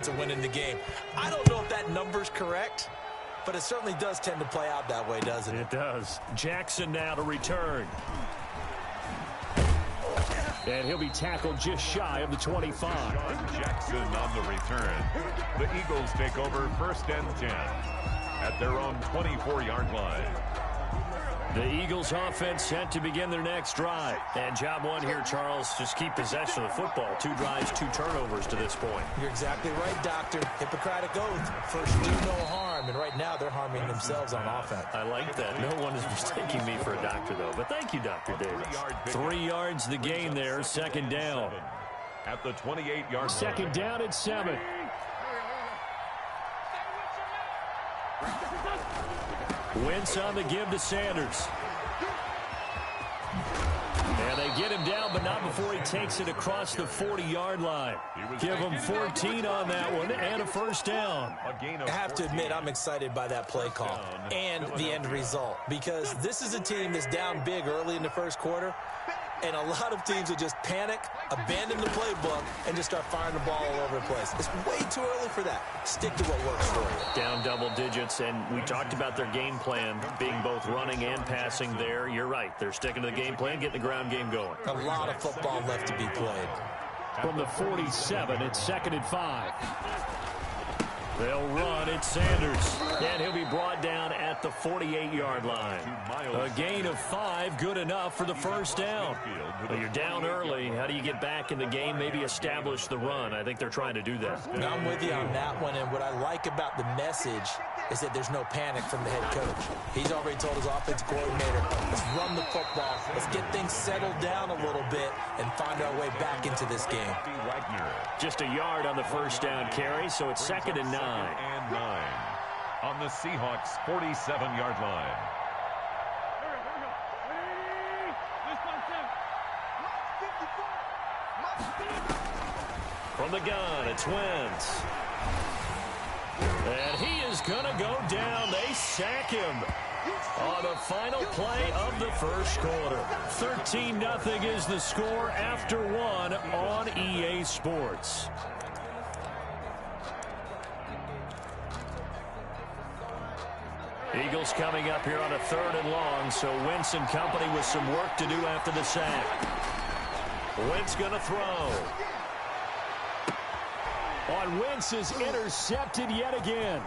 to winning the game. I don't know if that number's correct, but it certainly does tend to play out that way, doesn't it? It does. Jackson now to return. And he'll be tackled just shy of the 25. Jackson on the return. The Eagles take over 1st and 10 at their own 24-yard line. The Eagles offense set to begin their next drive. And job one here, Charles, just keep possession of the football. 2 drives, 2 turnovers to this point. You're exactly right, Doctor. Hippocratic oath. First, do no harm. And right now, they're harming themselves on offense. I like that. No one is mistaking me for a doctor, though. But thank you, Dr. Davis. 3 yards the gain there, 2nd down. At the 28-yard line. 2nd down at 7. Wentz on the give to Sanders. And they get him down, but not before he takes it across the 40-yard line. Give him 14 on that one and a 1st down. I have to admit, I'm excited by that play call and the end result, because this is a team that's down big early in the 1st quarter, and a lot of teams will just panic, abandon the playbook, and just start firing the ball all over the place. It's way too early for that. Stick to what works for you. Down double digits, and we talked about their game plan being both running and passing there. You're right. They're sticking to the game plan, getting the ground game going. A lot of football left to be played. From the 47, it's 2nd and 5. They'll run. It's Sanders. And he'll be brought down at the 48-yard line. A gain of 5, good enough for the 1st down. But you're down early. How do you get back in the game? Maybe establish the run. I think they're trying to do that. I'm with you on that one. And what I like about the message is that there's no panic from the head coach. He's already told his offensive coordinator, let's run the football. Let's get things settled down a little bit and find our way back into this game. Just a yard on the 1st down carry, so it's 2nd and 9. And 9 on the Seahawks' 47-yard line. From the gun, it's Wentz. And he is going to go down. They sack him on the final play of the 1st quarter. 13-0 is the score after 1 on EA Sports. Eagles coming up here on a 3rd and long, so Wentz and company with some work to do after the sack. Wentz going to throw. On Wentz is intercepted yet again.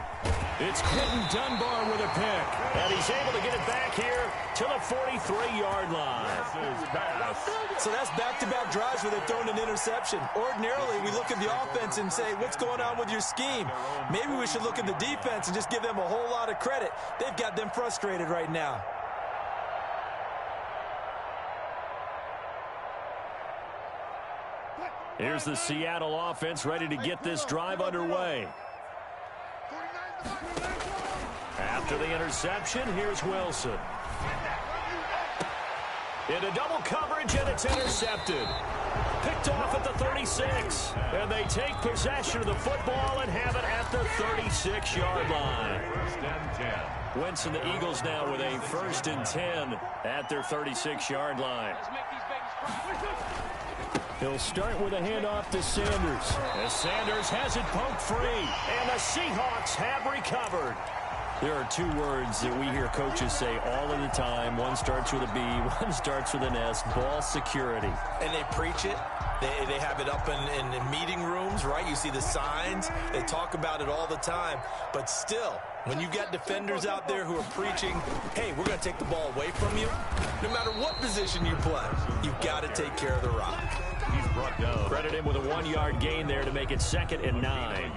It's Quentin Dunbar with a pick. And he's able to get it back here to the 43-yard line. So that's back-to-back drives where they've thrown an interception. Ordinarily, we look at the offense and say, what's going on with your scheme? Maybe we should look at the defense and just give them a whole lot of credit. They've got them frustrated right now. Here's the Seattle offense ready to get this drive underway. After the interception, here's Wilson. Into double coverage, and it's intercepted. Picked off at the 36. And they take possession of the football and have it at the 36-yard line. 1st and 10. Wentz and the Eagles now with a 1st and 10 at their 36-yard line. He'll start with a handoff to Sanders. As Sanders has it poked free. And the Seahawks have recovered. There are 2 words that we hear coaches say all of the time. One starts with a B, one starts with an S. Ball security. And they preach it. They have it up in meeting rooms, right? You see the signs. They talk about it all the time. But still, when you got defenders out there who are preaching, hey, we're going to take the ball away from you, no matter what position you play, you've got to take care of the rock. He's brought down. Credit him with a 1-yard gain there to make it 2nd and 9.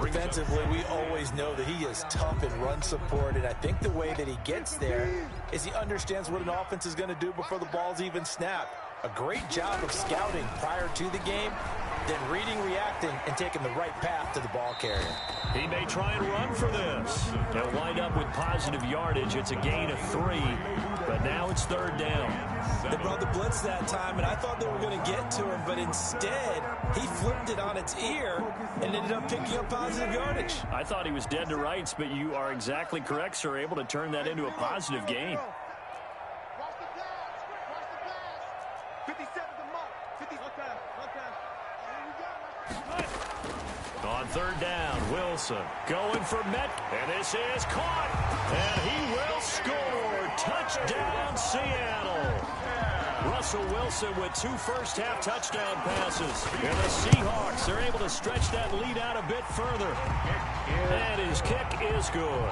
Defensively, we always know that he is tough in run support, and I think the way that he gets there is he understands what an offense is going to do before the ball's even snapped. A great job of scouting prior to the game, then reading, reacting, and taking the right path to the ball carrier. He may try and run for this. He'll wind up with positive yardage. It's a gain of 3, but now it's 3rd down. They brought the blitz that time, and I thought they were going to get to him, but instead, he flipped it on its ear and ended up picking up positive yardage. I thought he was dead to rights, but you are exactly correct, sir, able to turn that into a positive gain. On third down, Wilson going for Met, and this is caught, and he will score. Touchdown, Seattle. Russell Wilson with 2 first-half touchdown passes. And the Seahawks are able to stretch that lead out a bit further. And his kick is good.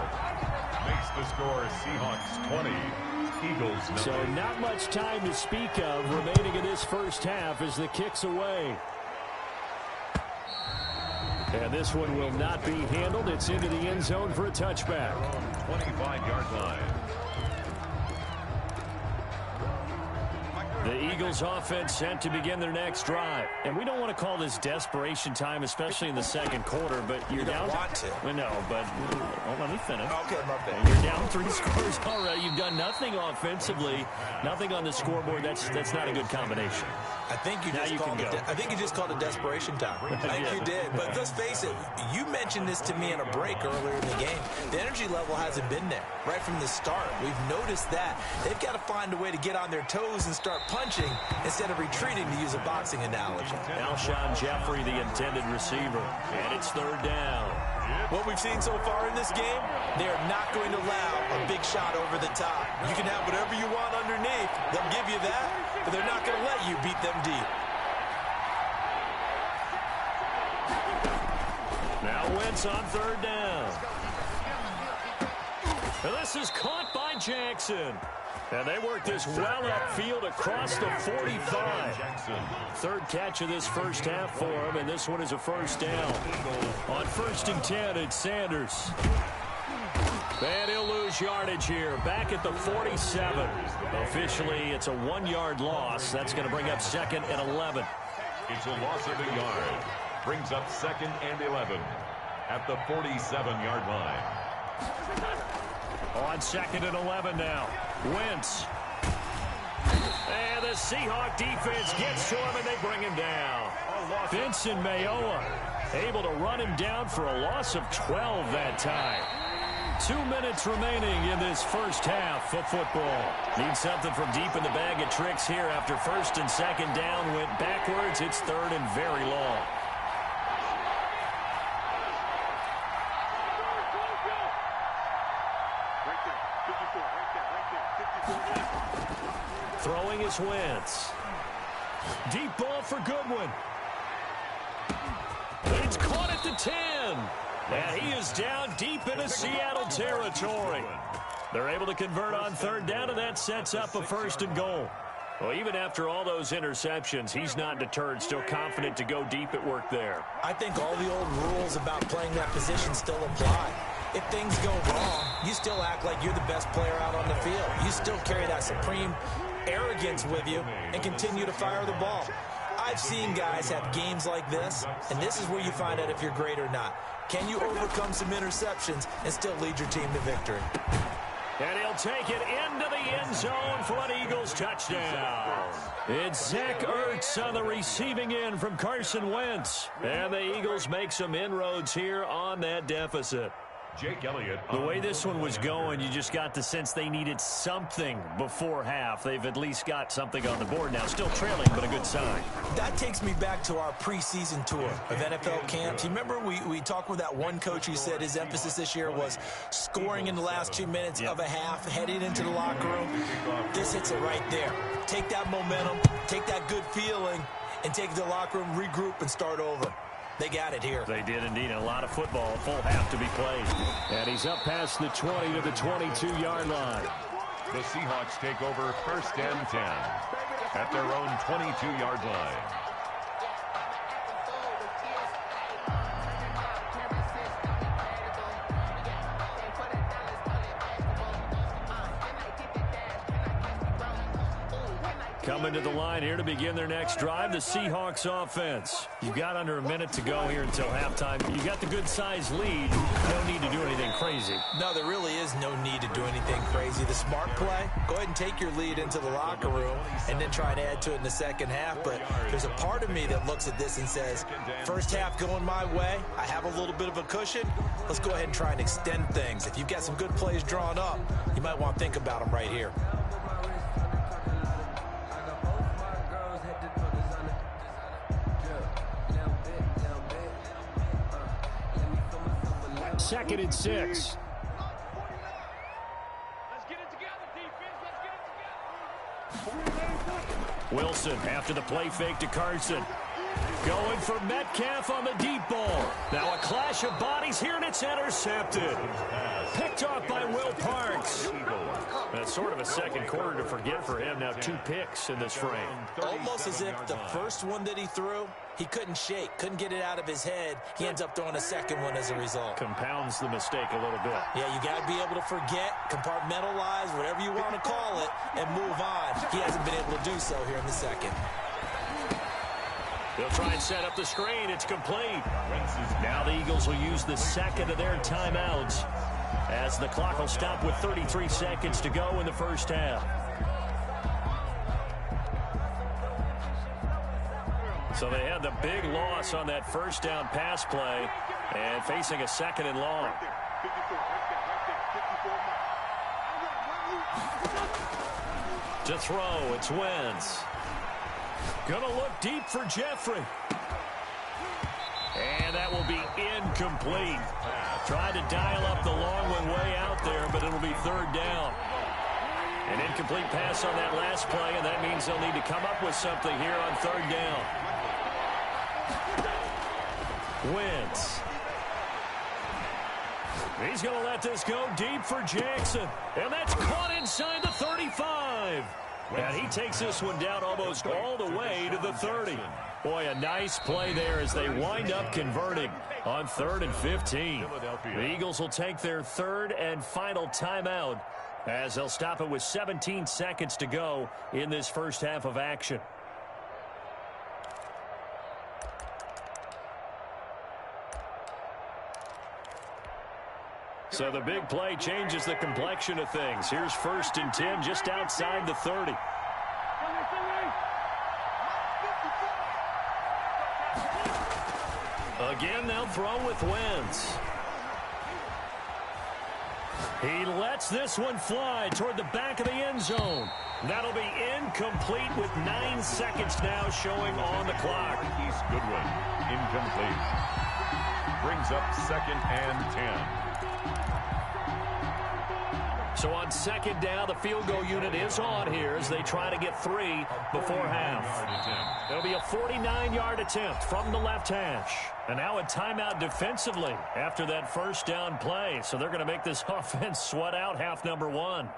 Makes the score Seahawks 20, Eagles 9. So not much time to speak of remaining in this first half as the kick's away. And this one will not be handled. It's into the end zone for a touchback. 25-yard line. The Eagles offense set to begin their next drive. And we don't want to call this desperation time, especially in the second quarter, but you're down. Want to. Well, no, but let me finish. Okay, my bad. You're down 3 scores already. You've done nothing offensively, nothing on the scoreboard. That's not a good combination. I think you just called it desperation time. I think you did. But let's face it, you mentioned this to me in a break earlier in the game. The energy level hasn't been there right from the start. We've noticed that. They've got to find a way to get on their toes and start punching instead of retreating, to use a boxing analogy. Alshon Jeffrey, the intended receiver. And it's third down. What we've seen so far in this game, they are not going to allow a big shot over the top. You can have whatever you want underneath. They'll give you that, but they're not going to let you beat them deep. Now Wentz on third down. And this is caught by Jackson. And they work this well upfield across the 45. Third catch of this first half for him, and this one is a first down. On 1st and 10, it's Sanders. And he'll lose yardage here, back at the 47. Officially, it's a 1-yard loss. That's going to bring up 2nd and 11. It's a loss of a yard. Brings up 2nd and 11 at the 47-yard line. On 2nd and 11 now. Wentz. And the Seahawk defense gets to him, and they bring him down. Vincent Mayoa able to run him down for a loss of 12 that time. 2 minutes remaining in this first half of football. Need something from deep in the bag of tricks here after 1st and 2nd down. Went backwards. It's 3rd and very long. Throwing is Wentz. Deep ball for Goodwin. It's caught at the 10. And he is down deep into Seattle territory. They're able to convert on third down, and that sets up a 1st and goal. Well, even after all those interceptions, he's not deterred, still confident to go deep at work there. I think all the old rules about playing that position still apply. If things go wrong, you still act like you're the best player out on the field. You still carry that supreme arrogance with you and continue to fire the ball. I've seen guys have games like this, and this is where you find out if you're great or not. Can you overcome some interceptions and still lead your team to victory? And he'll take it into the end zone for an Eagles touchdown. It's Zach Ertz on the receiving end from Carson Wentz. And the Eagles make some inroads here on that deficit. Jake Elliott. The way this one was going, you just got the sense they needed something before half. They've at least got something on the board now. Still trailing, but a good sign. That takes me back to our preseason tour of NFL camps. You remember we talked with that one coach who said his emphasis this year was scoring in the last 2 minutes of a half, heading into the locker room. This hits it right there. Take that momentum, take that good feeling, and take the locker room, regroup, and start over. They got it here. They did indeed. A lot of football, a full half to be played. And he's up past the 20 to the 22-yard line. The Seahawks take over 1st and 10 at their own 22-yard line. Coming to the line here to begin their next drive, the Seahawks offense. You've got under a minute to go here until halftime. You got the good-sized lead. No need to do anything crazy. No, there really is no need to do anything crazy. The smart play, go ahead and take your lead into the locker room and then try and add to it in the second half. But there's a part of me that looks at this and says, first half going my way, I have a little bit of a cushion. Let's go ahead and try and extend things. If you've got some good plays drawn up, you might want to think about them right here. 2nd and 6. Wilson after the play fake to Carson. Going for Metcalf on the deep ball. Now a clash of bodies here, and it's intercepted. Picked off by Will Parks. That's sort of a second quarter to forget for him. Now 2 picks in this frame. Almost as if the first one that he threw, he couldn't shake, couldn't get it out of his head. He ends up throwing a second one as a result. Compounds the mistake a little bit. Yeah, you got to be able to forget, compartmentalize, whatever you want to call it, and move on. He hasn't been able to do so here in the second. They'll try and set up the screen. It's complete. Now the Eagles will use the second of their timeouts as the clock will stop with 33 seconds to go in the first half. So they had the big loss on that first down pass play and facing a 2nd and long. To throw, it's Wentz. Gonna look deep for Jeffrey. And that will be incomplete. Tried to dial up the long one way out there, but it'll be 3rd down. An incomplete pass on that last play, and that means they'll need to come up with something here on 3rd down. Wentz. He's going to let this go deep for Jackson. And that's caught inside the 35. And he takes this one down almost all the way to the 30. Boy, a nice play there as they wind up converting on 3rd and 15. The Eagles will take their 3rd and final timeout as they'll stop it with 17 seconds to go in this first half of action. So the big play changes the complexion of things. Here's 1st and 10 just outside the 30. Again, they'll throw with Wentz. He lets this one fly toward the back of the end zone. That'll be incomplete with 9 seconds now showing on the clock. East Goodwin, incomplete. Brings up 2nd and 10. So on 2nd down, the field goal unit is on here as they try to get 3 before half. There'll be a 49-yard attempt from the left hash. And now a timeout defensively after that first down play. So they're going to make this offense sweat out half number 1.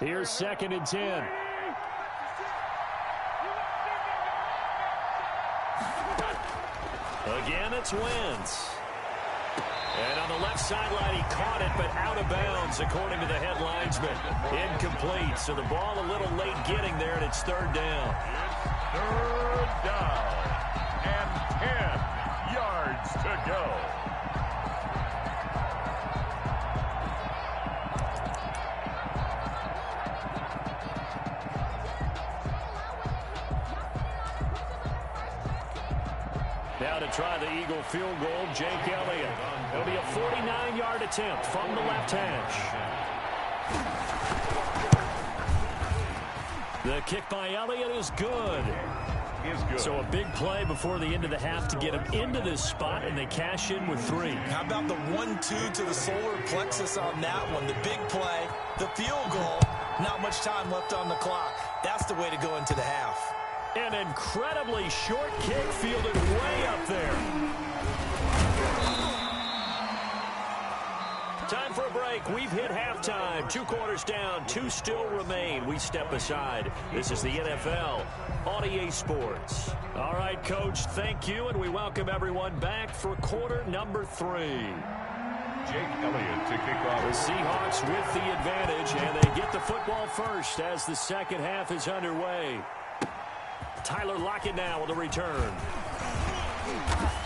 Here's 2nd and 10. Again, it's Wentz. And on the left sideline, he caught it, but out of bounds, according to the head linesman. Incomplete, so the ball a little late getting there, and it's 3rd down. It's 3rd down, and 10 yards to go. Now to try the Eagle field goal, Jake Elliott. It'll be a 49-yard attempt from the left hash. The kick by Elliott is good. So a big play before the end of the half to get him into this spot, and they cash in with 3. How about the 1-2 to the solar plexus on that one? The big play, the field goal, not much time left on the clock. That's the way to go into the half. An incredibly short kick fielded way up there. Time for a break. We've hit halftime. 2 quarters down. 2 still remain. We step aside. This is the NFL on EA Sports. All right, Coach, thank you, and we welcome everyone back for quarter number 3. Jake Elliott to kick off. The Seahawks with the advantage, and they get the football first as the second half is underway. Tyler Lockett now with a return.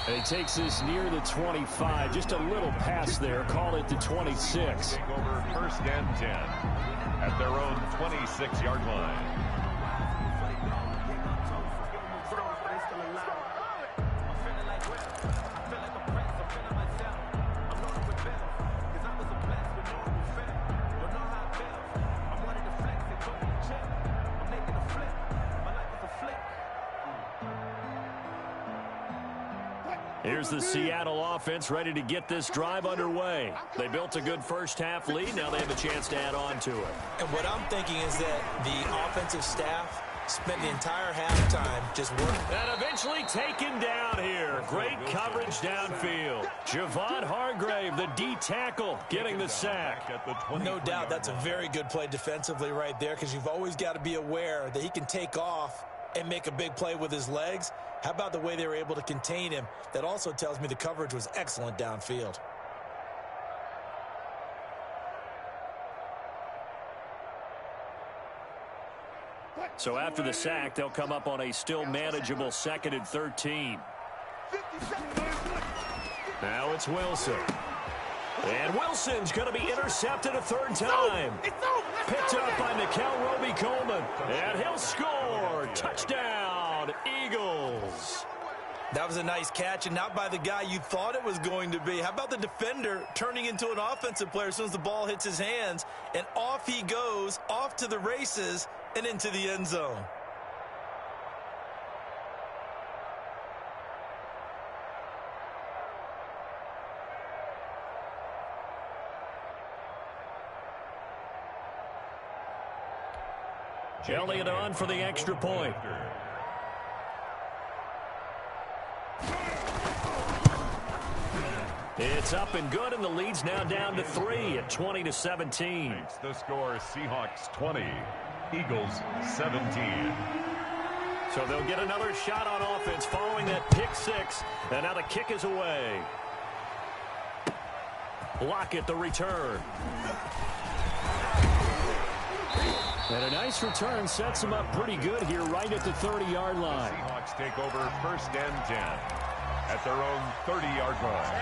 And he takes this near the 25. Just a little pass there. Call it the 26. Take over 1st and 10 at their own 26-yard line. Here's the Seattle offense ready to get this drive underway. They built a good first-half lead. Now they have a chance to add on to it. And what I'm thinking is that the offensive staff spent the entire halftime just working. And eventually taken down here. Great coverage downfield. Javon Hargrave, the D tackle, getting the sack. No doubt that's a very good play defensively right there, because you've always got to be aware that he can take off and make a big play with his legs. How about the way they were able to contain him? That also tells me the coverage was excellent downfield. So after the sack, they'll come up on a still manageable 2nd and 13. Now it's Wilson. And Wilson's going to be intercepted a third time. Picked up by Nikel Roby-Coleman. And he'll score. Touchdown, Eagles. That was a nice catch, and not by the guy you thought it was going to be. How about the defender turning into an offensive player as soon as the ball hits his hands, and off he goes, off to the races, and into the end zone. Elliott on for the extra point. It's up and good, and the lead's now down to 3 at 20-17. Makes the score Seahawks 20, Eagles 17. So they'll get another shot on offense following that pick six, and now the kick is away. Lockett the return. And a nice return sets them up pretty good here right at the 30-yard line. Seahawks take over 1st and 10 at their own 30-yard line.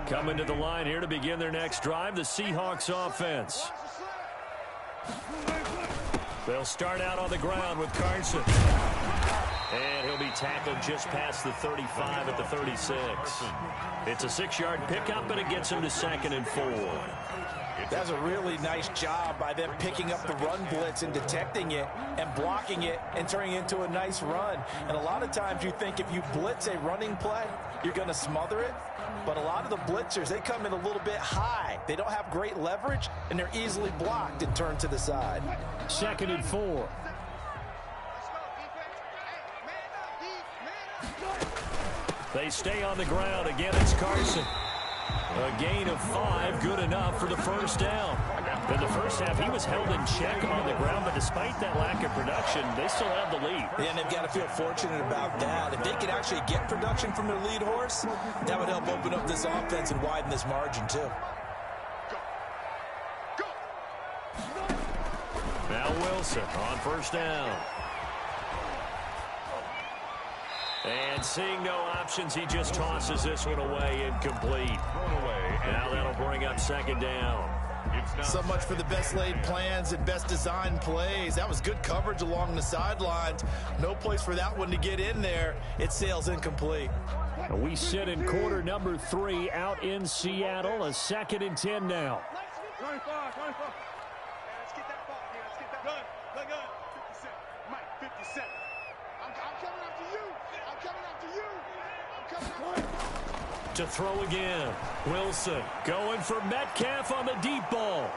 Coming to the line here to begin their next drive, the Seahawks offense. They'll start out on the ground with Carson. And he'll be tackled just past the 35 at the 36. It's a 6-yard pickup, and it gets him to 2nd and 4. That's a really nice job by them picking up the run blitz and detecting it and blocking it and turning it into a nice run. And a lot of times you think if you blitz a running play, you're going to smother it. But a lot of the blitzers, they come in a little bit high. They don't have great leverage, and they're easily blocked and turned to the side. 2nd and 4. They stay on the ground. Again, it's Carson. A gain of 5, good enough for the first down. In the first half, he was held in check on the ground, but despite that lack of production, they still have the lead. Yeah, and they've got to feel fortunate about that. If they could actually get production from their lead horse, that would help open up this offense and widen this margin, too. Now Wilson on first down. And seeing no options, he just tosses this one away, incomplete. Now that'll bring up 2nd down. So much for the best laid plans and best designed plays. That was good coverage along the sidelines. No place for that one to get in there. It sails incomplete. We sit in quarter number 3 out in Seattle. A 2nd and 10 now. 24. Let's get that ball here. Let's get that ball. Look good. 50 Cent. Mike, 50 Cent. I'm coming after you. I'm coming after you. I'm coming after you. To throw again. Wilson going for Metcalf on the deep ball.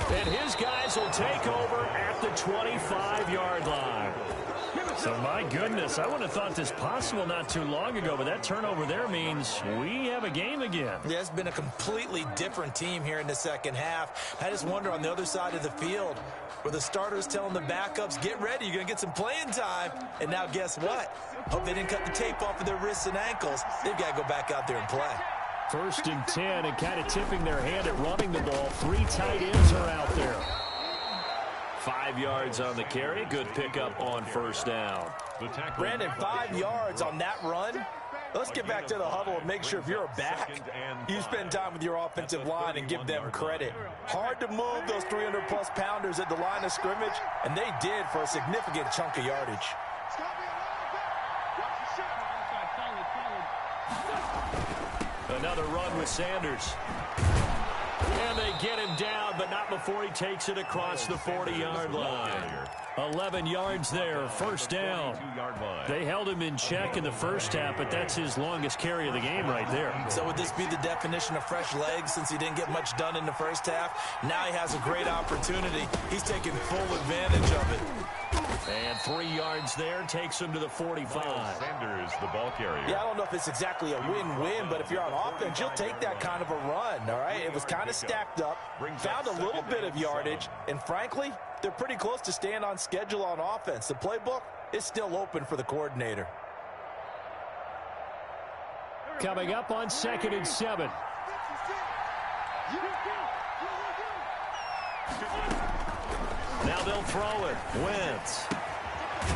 And his guys will take over at the 25-yard line. So, my goodness, I wouldn't have thought this possible not too long ago, but that turnover there means we have a game again. Yeah, it's been a completely different team here in the second half. I just wonder on the other side of the field, where the starters telling the backups, get ready, you're going to get some playing time. And now guess what? Hope they didn't cut the tape off of their wrists and ankles. They've got to go back out there and play. 1st and 10, and kind of tipping their hand at running the ball. 3 tight ends are out there. 5 yards on the carry. Good pickup on first down. Brandon, 5 yards on that run. Let's get back to the huddle and make sure if you're a back, you spend time with your offensive line and give them credit. Hard to move those 300-plus pounders at the line of scrimmage, and they did for a significant chunk of yardage. Another run with Sanders. And they get him down, but not before he takes it across the 40-yard line. 11 yards there, first down. They held him in check in the first half, but that's his longest carry of the game right there. So would this be the definition of fresh legs since he didn't get much done in the first half? Now he has a great opportunity. He's taking full advantage of it. And 3 yards there takes him to the 45. Sanders, the ball carrier. Yeah, I don't know if it's exactly a win-win, but if you're on offense, you'll take that kind of a run, all right? It was kind of stacked up, found a little bit of yardage, and frankly, they're pretty close to staying on schedule on offense. The playbook is still open for the coordinator. Coming up on 2nd and 7. Now they'll throw it. Wentz.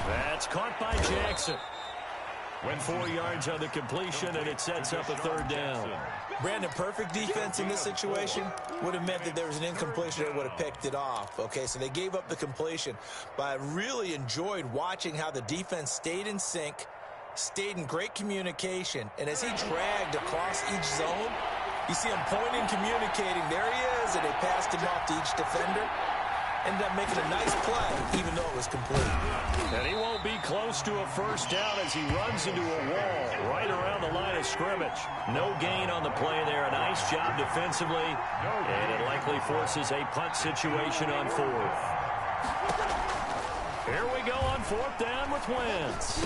That's caught by Jackson. Went 4 yards on the completion, and it sets up a third down. Brandon, perfect defense in this situation would have meant that there was an incompletion that would have picked it off. Okay, so they gave up the completion, but I really enjoyed watching how the defense stayed in sync, stayed in great communication, and as he dragged across each zone, you see him pointing, communicating. There he is, and they passed him off to each defender. Ended up making a nice play, even though it was complete. And he won't be close to a first down as he runs into a wall right around the line of scrimmage. No gain on the play there. A nice job defensively, and it likely forces a punt situation on 4th. Here we go on 4th down with Wentz.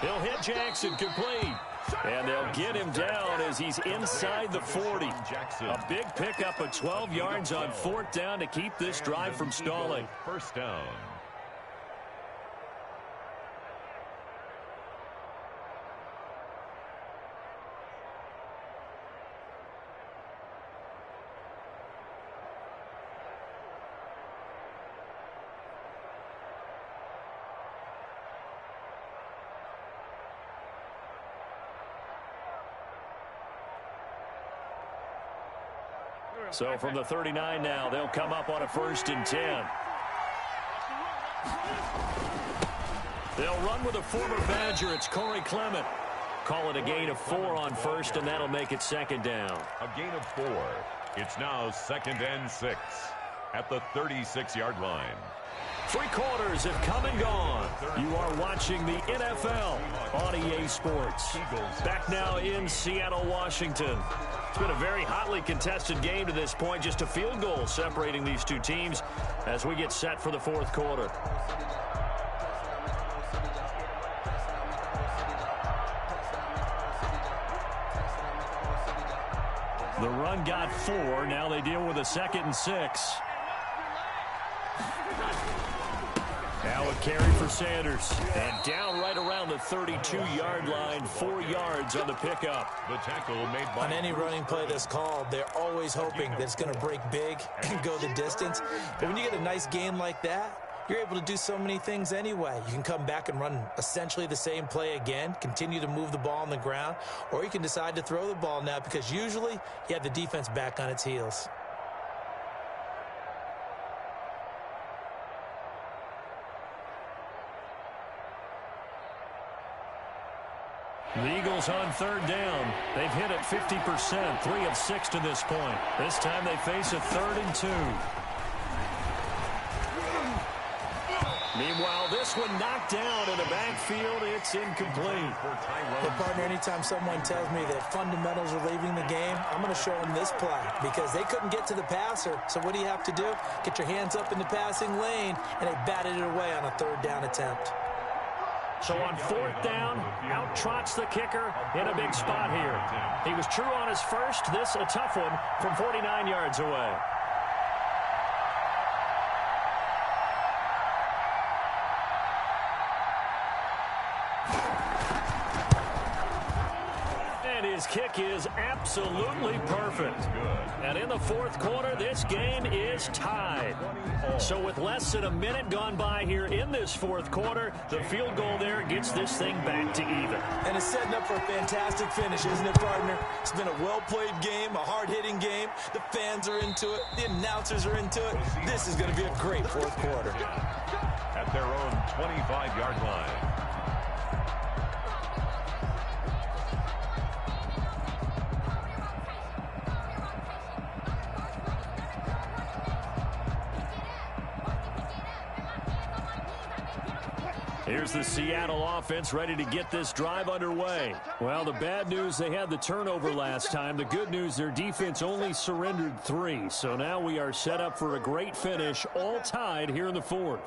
He'll hit Jackson, complete. And they'll get him down as he's inside the 40. A big pickup of 12 yards on 4th down to keep this drive from stalling. First down. So from the 39 now, they'll come up on a 1st and 10. They'll run with a former Badger. It's Corey Clement. Call it a gain of 4 on 1st, and that'll make it 2nd down. A gain of 4. It's now 2nd and 6 at the 36-yard line. 3 quarters have come and gone. You are watching the NFL on EA Sports. Back now in Seattle, Washington. It's been a very hotly contested game to this point. Just a field goal separating these two teams as we get set for the 4th quarter. The run got 4. Now they deal with a 2nd and 6. Now a carry for Sanders. And down right around the 32-yard line. 4 yards on the pickup. The tackle made by... On any running play that's called, they're always hoping that it's going to break big and go the distance. But when you get a nice gain like that, you're able to do so many things anyway. You can come back and run essentially the same play again, continue to move the ball on the ground, or you can decide to throw the ball now because usually you have the defense back on its heels. The Eagles on 3rd down. They've hit it 50%, 3 of 6 to this point. This time they face a 3rd and 2. Meanwhile, this one knocked down in the backfield. It's incomplete. But, partner, anytime someone tells me that fundamentals are leaving the game, I'm going to show them this play because they couldn't get to the passer. So what do you have to do? Get your hands up in the passing lane, and they batted it away on a 3rd down attempt. So on 4th down, out trots the kicker in a big spot here. He was true on his first. This a tough one from 49 yards away. And his kick is absolutely perfect. And in the 4th quarter, this game is tied. So with less than a minute gone by here in this 4th quarter, the field goal there gets this thing back to even. And it's setting up for a fantastic finish, isn't it, partner? It's been a well-played game, a hard-hitting game. The fans are into it. The announcers are into it. This is going to be a great 4th quarter. At their own 25-yard line. Here's the Seattle offense ready to get this drive underway. Well, the bad news, they had the turnover last time. The good news, their defense only surrendered 3. So now we are set up for a great finish, all tied here in the 4th.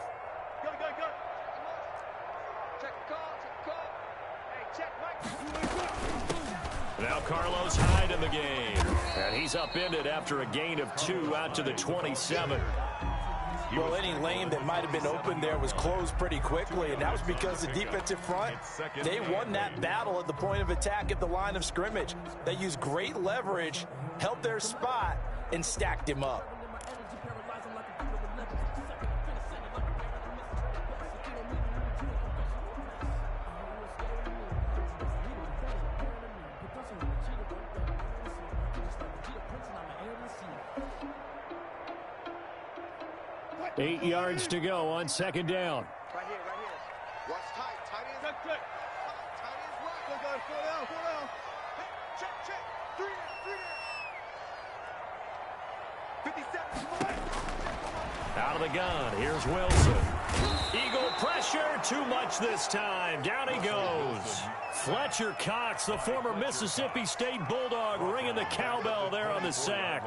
Now Carlos Hyde in the game. And he's upended after a gain of 2 out to the 27. Well, any lane that might have been open there was closed pretty quickly, and that was because the defensive front, they won that battle at the point of attack at the line of scrimmage. They used great leverage, held their spot, and stacked him up. Eight yards to go on second down. Right here. Watch tight. Tight ends. Tight ends right. Go. Fall down. Hey, check. 3 down. 57. Out of the gun. Here's Wilson. Eagle pressure. Too much this time. Down he goes. Fletcher Cox, the former Mississippi State Bulldog, ringing the cowbell there on the sack.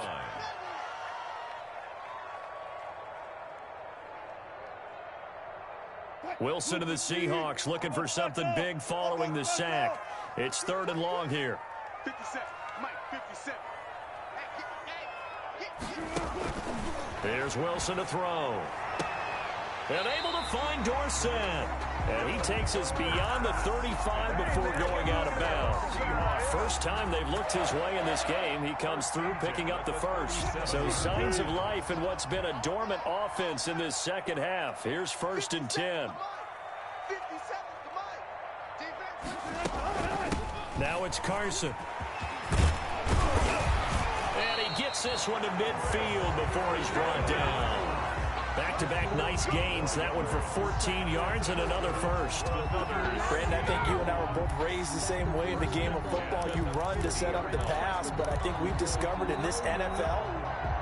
Wilson to the Seahawks looking for something big following the sack. It's 3rd and long here. 57. Mike, 57. There's Wilson to throw. And able to find Dorsett. And he takes us beyond the 35 before going out of bounds. First time they've looked his way in this game. He comes through picking up the first. So signs of life in what's been a dormant offense in this second half. Here's 1st and 10. Now it's Carson. And he gets this one to midfield before he's brought down. Back-to-back nice gains. That one for 14 yards and another first. Brandon, I think you and I were both raised the same way in the game of football. You run to set up the pass, but I think we've discovered in this NFL,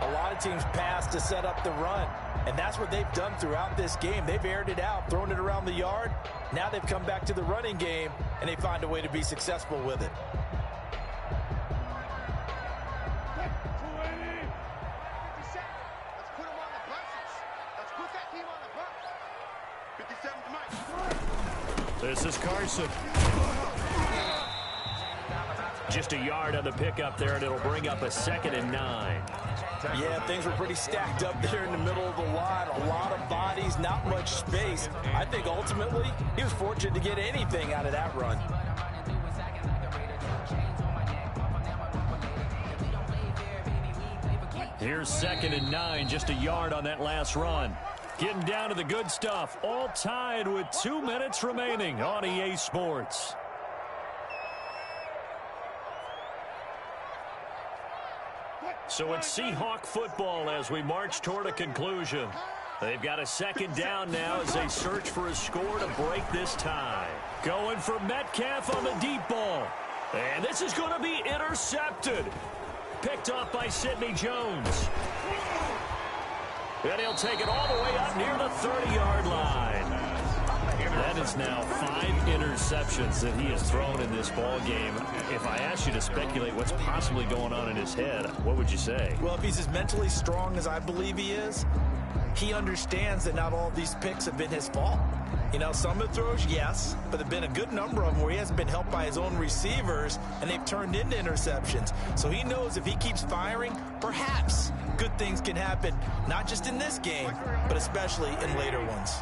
a lot of teams pass to set up the run. And that's what they've done throughout this game. They've aired it out, thrown it around the yard. Now they've come back to the running game, and they find a way to be successful with it. This is Carson. Just a yard on the pickup there, and it'll bring up a 2nd and 9. Yeah, things were pretty stacked up there in the middle of the line. A lot of bodies, not much space. I think ultimately he was fortunate to get anything out of that run. Here's 2nd and 9, just a yard on that last run. Getting down to the good stuff, all tied with 2 minutes remaining on EA Sports. So it's Seahawk football as we march toward a conclusion. They've got a 2nd down now as they search for a score to break this tie. Going for Metcalf on the deep ball. And this is going to be intercepted. Picked off by Sidney Jones. And he'll take it all the way up near the 30-yard line. That is now 5 interceptions that he has thrown in this ball game. If I asked you to speculate what's possibly going on in his head, what would you say? Well, if he's as mentally strong as I believe he is, he understands that not all of these picks have been his fault. You know, some of the throws, yes, but there have been a good number of them where he hasn't been helped by his own receivers, and they've turned into interceptions. So he knows if he keeps firing, perhaps good things can happen, not just in this game, but especially in later ones.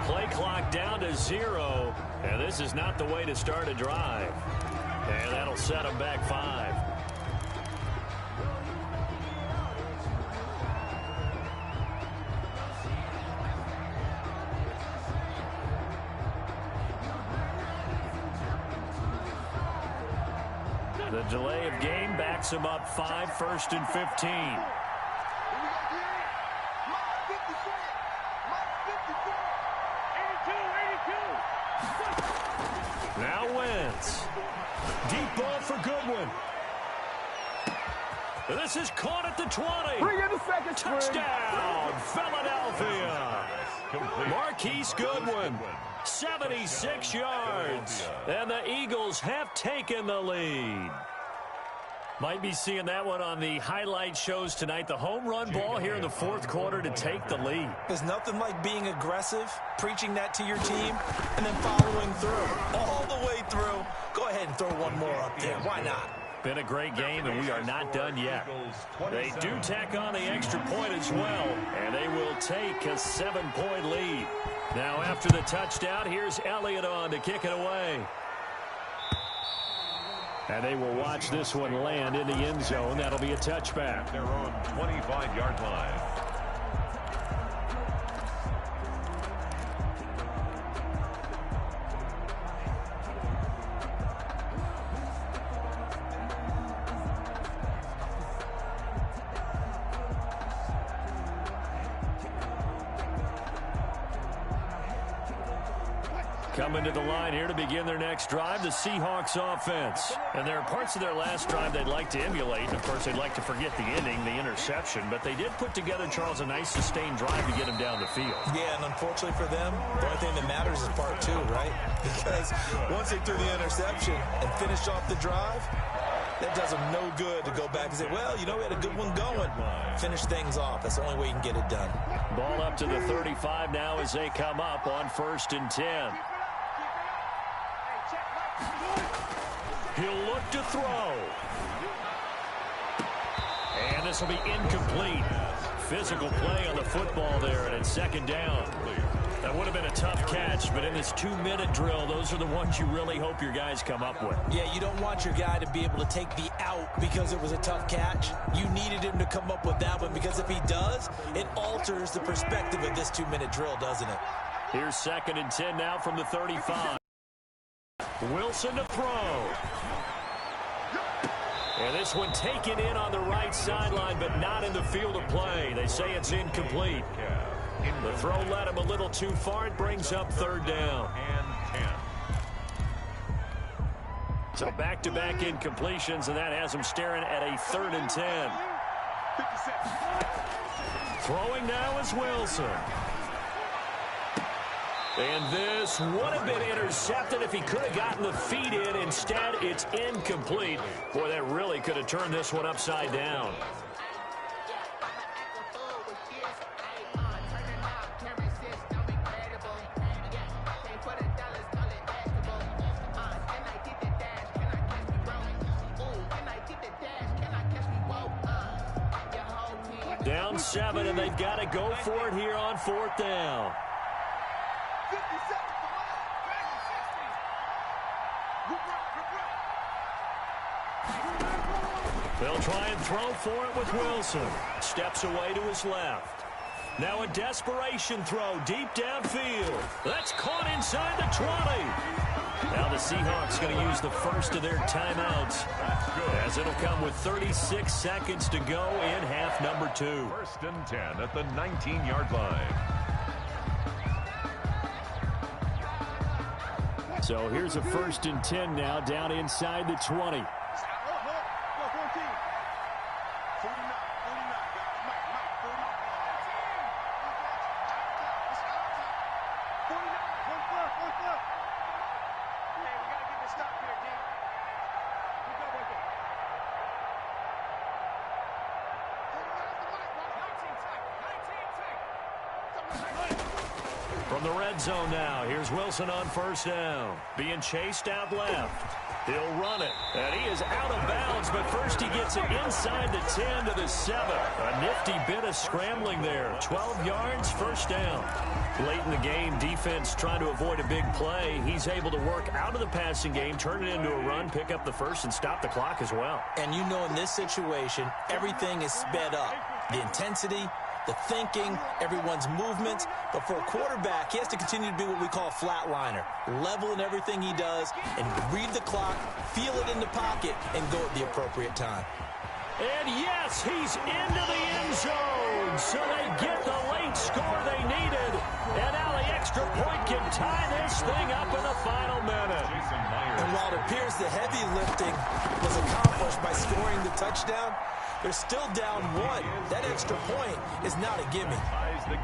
Play clock down to 0, and this is not the way to start a drive. And that'll set them back 5. The delay of game backs him up 5, 1st and 15. Now Wentz. Deep ball for Goodwin. This is caught at the 20. Bring in the second Touchdown, Philadelphia. Marquise Goodwin, 76 yards. And the Eagles have taken the lead. Might be seeing that one on the highlight shows tonight. The home run ball here in the fourth quarter to take the lead. There's nothing like being aggressive, preaching that to your team, and then following through. All the way through. Go ahead and throw one more up there. Why not? Been a great game, and we are not done yet. They do tack on the extra point as well, and they will take a 7-point lead. Now after the touchdown, here's Elliott on to kick it away. And they will watch this one land in the end zone. That'll be a touchback. Their own 25-yard line. Coming to the line here to begin their next drive, the Seahawks offense. And there are parts of their last drive they'd like to emulate. And, of course, they'd like to forget the ending, the interception. But they did put together, Charles, a nice sustained drive to get them down the field. Yeah, and unfortunately for them, the only thing that matters is part two, right? Because once they threw the interception and finished off the drive, that does them no good to go back and say, well, you know, we had a good one going. Finish things off. That's the only way you can get it done. Ball up to the 35 now as they come up on 1st and 10. He'll look to throw. And this will be incomplete. Physical play on the football there, and it's 2nd down. That would have been a tough catch, but in this 2-minute drill, those are the ones you really hope your guys come up with. Yeah, you don't want your guy to be able to take the out because it was a tough catch. You needed him to come up with that one, because if he does, it alters the perspective of this 2-minute drill, doesn't it? Here's 2nd and 10 now from the 35. Wilson to throw. And this one taken in on the right sideline, but not in the field of play. They say it's incomplete. The throw led him a little too far. It brings up 3rd down. So back-to-back incompletions, and that has him staring at a 3rd and 10. Throwing now is Wilson. And this would have been intercepted if he could have gotten the feet in. Instead, it's incomplete. Boy, that really could have turned this one upside down. Down 7, and they've got to go for it here on 4th down. They'll try and throw for it with Wilson. Steps away to his left. Now a desperation throw deep downfield. That's caught inside the 20. Now the Seahawks going to use the first of their timeouts, as it'll come with 36 seconds to go in half number 2. 1st and 10 at the 19-yard line. So here's a 1st and 10 now down inside the 20. From the red zone now, here's Wilson on 1st down. Being chased out left. He'll run it. And he is out of bounds, but first he gets it inside the 10 to the 7. A nifty bit of scrambling there. 12 yards, 1st down. Late in the game, defense trying to avoid a big play. He's able to work out of the passing game, turn it into a run, pick up the first, and stop the clock as well. And you know, in this situation, everything is sped up. The intensity, the thinking, everyone's movements. But for a quarterback, he has to continue to be what we call a flatliner. Level in everything he does and read the clock, feel it in the pocket, and go at the appropriate time. And yes, he's into the end zone. own. So they get the late score they needed. And now the extra point can tie this thing up in the final minute. And while it appears the heavy lifting was accomplished by scoring the touchdown, they're still down one. That extra point is not a gimme.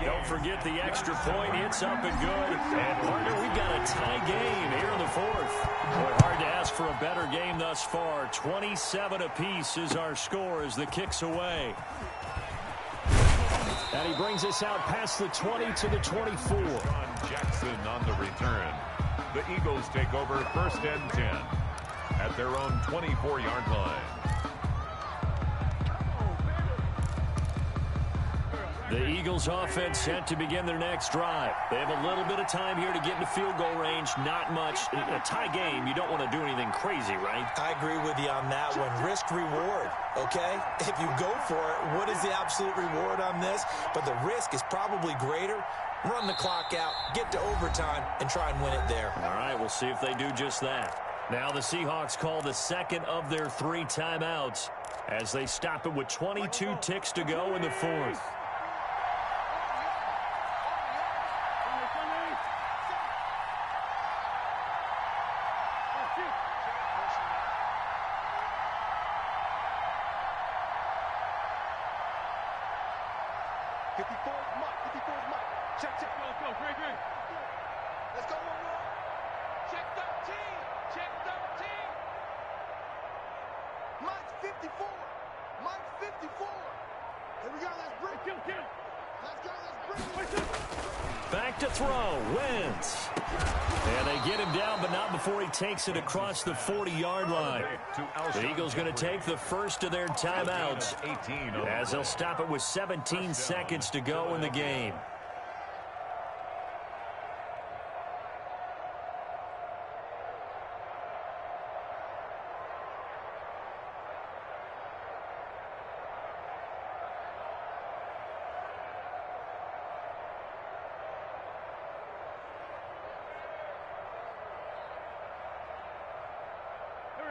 Don't forget the extra point. It's up and good. And, partner, we've got a tie game here in the fourth. Boy, hard to ask for a better game thus far. 27 apiece is our score as the kick's away. And he brings us out past the 20 to the 24. Jackson on the return. The Eagles take over 1st and 10 at their own 24-yard line. The Eagles offense set to begin their next drive. They have a little bit of time here to get into field goal range. Not much. In a tie game, you don't want to do anything crazy, right? I agree with you on that one. Risk reward, okay? If you go for it, what is the absolute reward on this? But the risk is probably greater. Run the clock out, get to overtime, and try and win it there. All right, we'll see if they do just that. Now the Seahawks call the second of their 3 timeouts as they stop it with 22 ticks to go in the fourth. Back to throw, Wentz. And they get him down, but not before he takes it across the 40-yard line. The Eagles going to take the first of their timeouts as they'll stop it with 17 seconds to go in the game.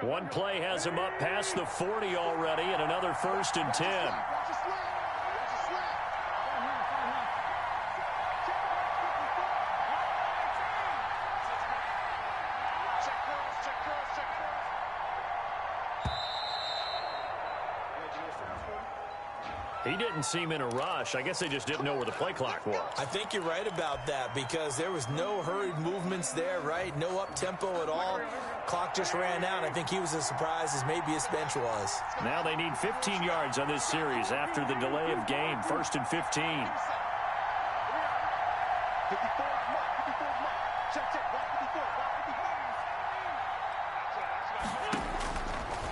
One play has him up past the 40 already, and another 1st and 10. He didn't seem in a rush. I guess they just didn't know where the play clock was. I think you're right about that because there was no hurried movements there, right? No up-tempo at all. Clock just ran out. I think he was as surprised as maybe his bench was. Now they need 15 yards on this series after the delay of game. 1st and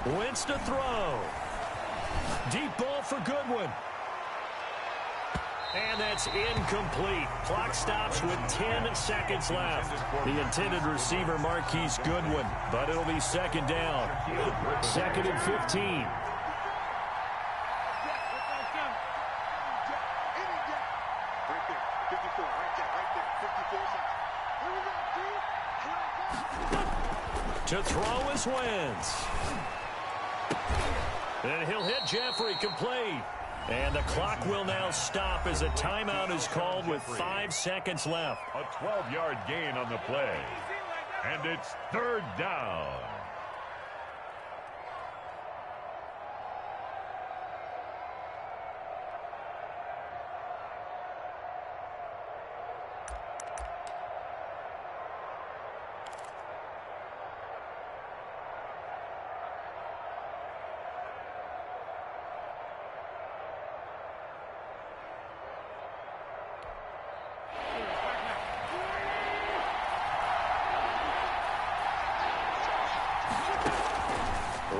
15. Wentz to throw. Deep ball for Goodwin. And that's incomplete. Clock stops with 10 seconds left. The intended receiver, Marquise Goodwin. But it'll be 2nd down. 2nd and 15. To throw is Wentz. And he'll hit Jeffrey, complete. And the clock will now stop as a timeout is called with 5 seconds left. A 12-yard gain on the play. And it's 3rd down.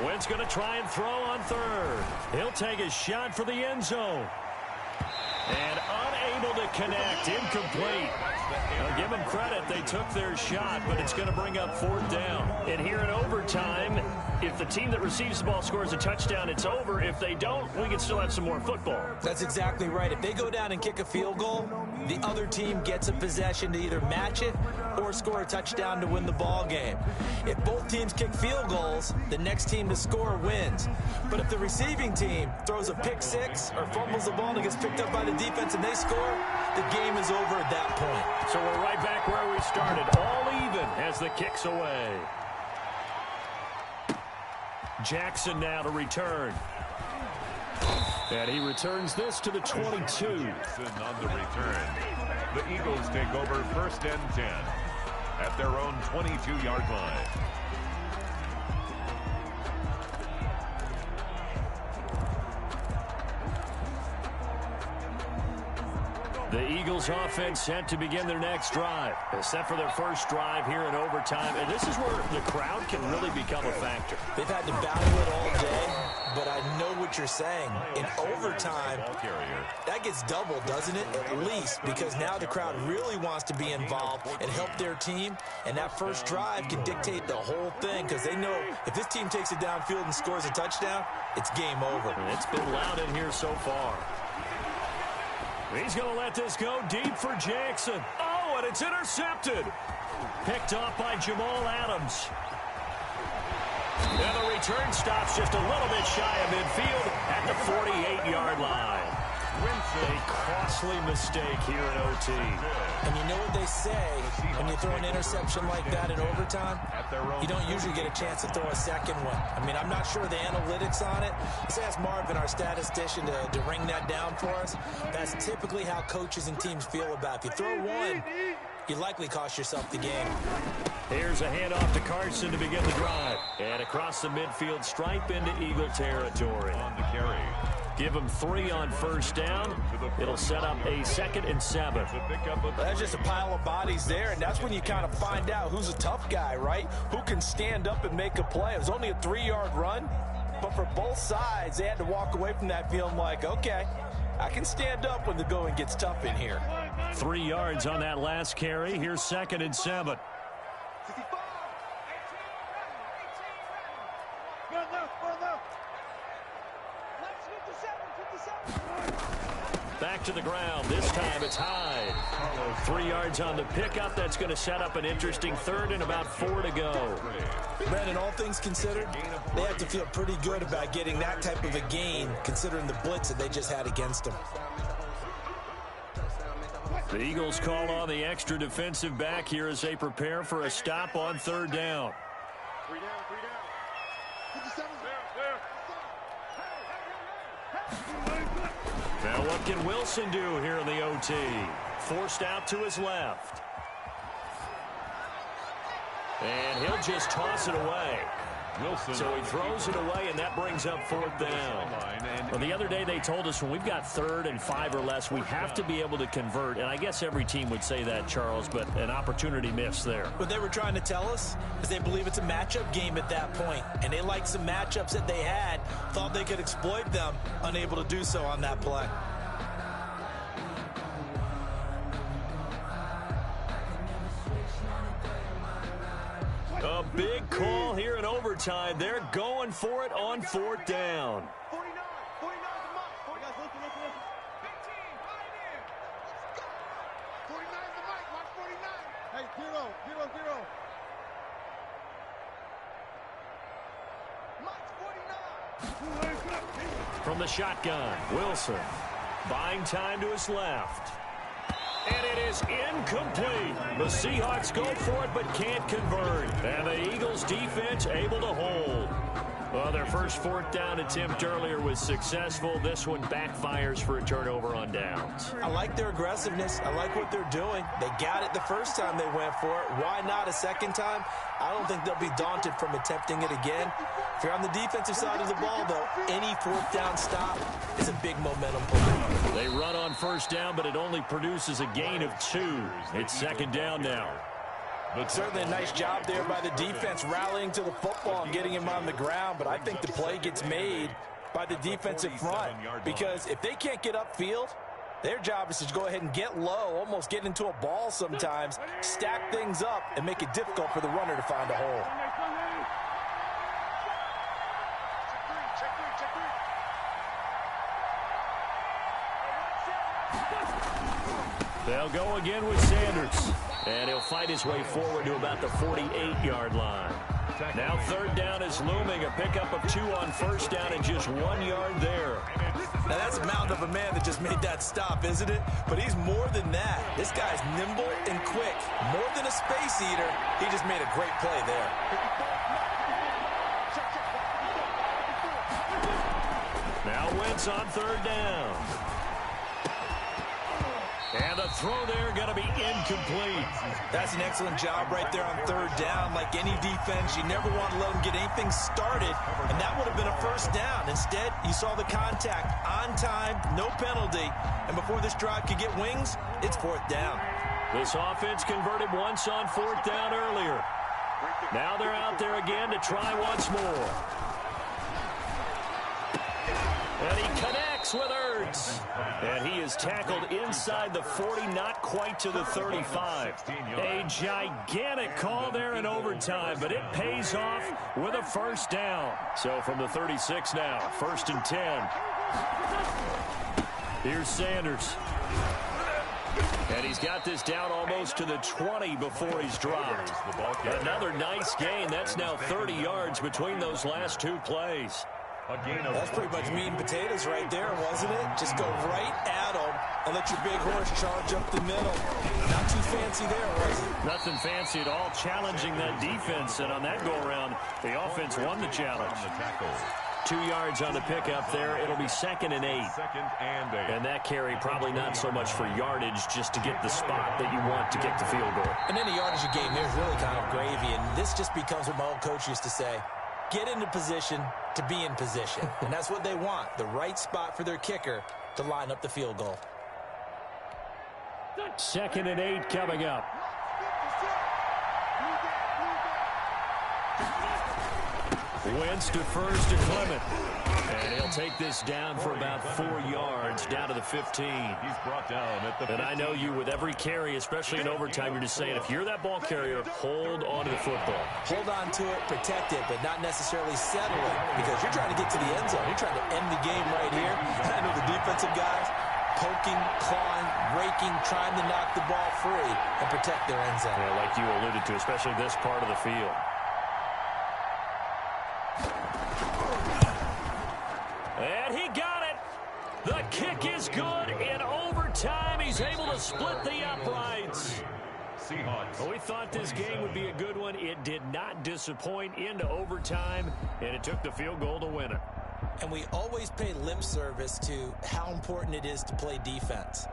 Wentz going to try and throw on 3rd. He'll take a shot for the end zone. And unable to connect. Incomplete. Now, give them credit. They took their shot, but it's going to bring up 4th down. And here in overtime, if the team that receives the ball scores a touchdown, it's over. If they don't, we can still have some more football. That's exactly right. If they go down and kick a field goal, the other team gets a possession to either match it or score a touchdown to win the ball game. If both teams kick field goals, the next team to score wins. But if the receiving team throws a pick six or fumbles the ball and it gets picked up by the defense and they score, the game is over at that point. So we're right back where we started, all even as the kick's away. Jackson now to return. And he returns this to the 22. Jackson on the return. The Eagles take over 1st and 10 at their own 22-yard line. The Eagles offense set to begin their next drive. Set for their first drive here in overtime. And this is where the crowd can really become a factor. They've had to battle it all day, but I know what you're saying. In overtime, that gets doubled, doesn't it? At least, because now the crowd really wants to be involved and help their team. And that first drive can dictate the whole thing because they know if this team takes it downfield and scores a touchdown, it's game over. And it's been loud in here so far. He's going to let this go deep for Jackson. Oh, and it's intercepted. Picked off by Jamal Adams. And the return stops just a little bit shy of midfield at the 48-yard line. A costly mistake here in OT. And you know what they say, when you throw an interception like that in overtime, you don't usually get a chance to throw a second one. I mean, I'm not sure the analytics on it. Let's ask Marvin, our statistician, to ring that down for us. That's typically how coaches and teams feel about it. If you throw one, you likely cost yourself the game. Here's a handoff to Carson to begin the drive. And across the midfield stripe into Eagle territory. On the carry. Give him 3 on first down. It'll set up a 2nd and 7. That's just a pile of bodies there, and that's when you kind of find out who's a tough guy, right? Who can stand up and make a play. It was only a 3-yard run, but for both sides, they had to walk away from that feeling like, okay, I can stand up when the going gets tough in here. 3 yards on that last carry. Here's 2nd and 7. Back to the ground. This time it's Hyde. 3 yards on the pickup. That's going to set up an interesting 3rd and about 4 to go. Brandon, all things considered, they have to feel pretty good about getting that type of a gain, considering the blitz that they just had against them. The Eagles call on the extra defensive back here as they prepare for a stop on 3rd down. 3 down, 3 down. 57's Now what can Wilson do here in the OT? Forced out to his left. And he'll just toss it away. Wilson. So he throws it away, and that brings up 4th down. Well, the other day they told us when we've got 3rd and 5 or less, we have to be able to convert. And I guess every team would say that, Charles, but an opportunity missed there. What they were trying to tell us is they believe it's a matchup game at that point, and they liked some matchups that they had, thought they could exploit them, unable to do so on that play. A big call here in overtime. They're going for it on 4th down. 49. 49 is the mark. 49 is listen. 15, right in. 49 is the mark. Mark 49. Hey, 0. Mark 49. From the shotgun, Wilson. Buying time to his left. And it is incomplete. The Seahawks go for it but can't convert. And the Eagles defense able to hold. Well, their first 4th down attempt earlier was successful. This one backfires for a turnover on downs. I like their aggressiveness. I like what they're doing. They got it the first time they went for it. Why not a second time? I don't think they'll be daunted from attempting it again. If you're on the defensive side of the ball, though, any 4th down stop is a big momentum play. They run on first down, but it only produces a gain of 2. It's 2nd down now. But certainly a nice job there by the defense rallying to the football and getting him on the ground. But I think the play gets made by the defensive front, because if they can't get upfield, their job is to go ahead and get low, almost get into a ball sometimes, stack things up, and make it difficult for the runner to find a hole. They'll go again with Sanders. And he'll fight his way forward to about the 48-yard line. Now third down is looming. A pickup of 2 on first down and just 1 yard there. Now that's a mountain of a man that just made that stop, isn't it? But he's more than that. This guy's nimble and quick. More than a space eater. He just made a great play there. Now Wentz on third down. And the throw there going to be incomplete. That's an excellent job right there on third down. Like any defense, you never want to let them get anything started, and that would have been a first down. Instead, you saw the contact on time, no penalty, and before this drive could get wings, it's fourth down. This offense converted once on fourth down earlier. Now they're out there again to try once more. And he connects with Ertz. And he is tackled inside the 40, not quite to the 35. A gigantic call there in overtime, but it pays off with a first down. So from the 36 now, 1st and 10. Here's Sanders. And he's got this down almost to the 20 before he's dropped. Another nice gain. That's now 30 yards between those last 2 plays. That's pretty much meat and potatoes right there, wasn't it? Just go right at them and let your big horse charge up the middle. Not too fancy there, was it? Nothing fancy at all, challenging that defense. And on that go-around, the offense won the challenge. 2 yards on the pickup there. It'll be 2nd and 8. And that carry probably not so much for yardage, just to get the spot that you want to get the field goal. And any yardage you gain there is really kind of gravy. And this just becomes what my old coach used to say. Get into position to be in position. And that's what they want, the right spot for their kicker to line up the field goal. 2nd and 8 coming up. Wentz defers to Clement. And he'll take this down for about 4 yards, down to the 15. He's brought down at the 15. And I know you, with every carry, especially in overtime, you're just saying, if you're that ball carrier, hold on to the football. Hold on to it, protect it, but not necessarily settle it, because you're trying to get to the end zone. You're trying to end the game right here. I know the defensive guys poking, clawing, raking, trying to knock the ball free and protect their end zone. Yeah, like you alluded to, especially this part of the field. And he got it. The kick is good. In overtime, he's able to split the uprights. Well, we thought this game would be a good one. It did not disappoint into overtime, and it took the field goal to win it. And we always pay lip service to how important it is to play defense.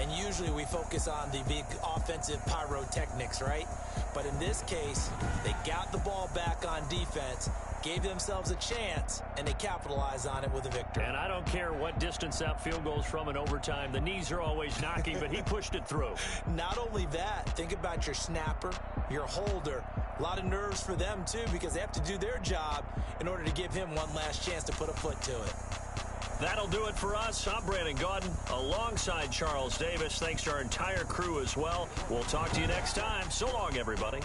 And usually we focus on the big offensive pyrotechnics, right? But in this case, they got the ball back on defense, gave themselves a chance, and they capitalized on it with a victory. And I don't care what distance that field goes from in overtime. The knees are always knocking, but he pushed it through. Not only that, think about your snapper, your holder. A lot of nerves for them, too, because they have to do their job in order to give him one last chance to put a foot to it. That'll do it for us. I'm Brandon Gaudin alongside Charles Davis. Thanks to our entire crew as well. We'll talk to you next time. So long, everybody.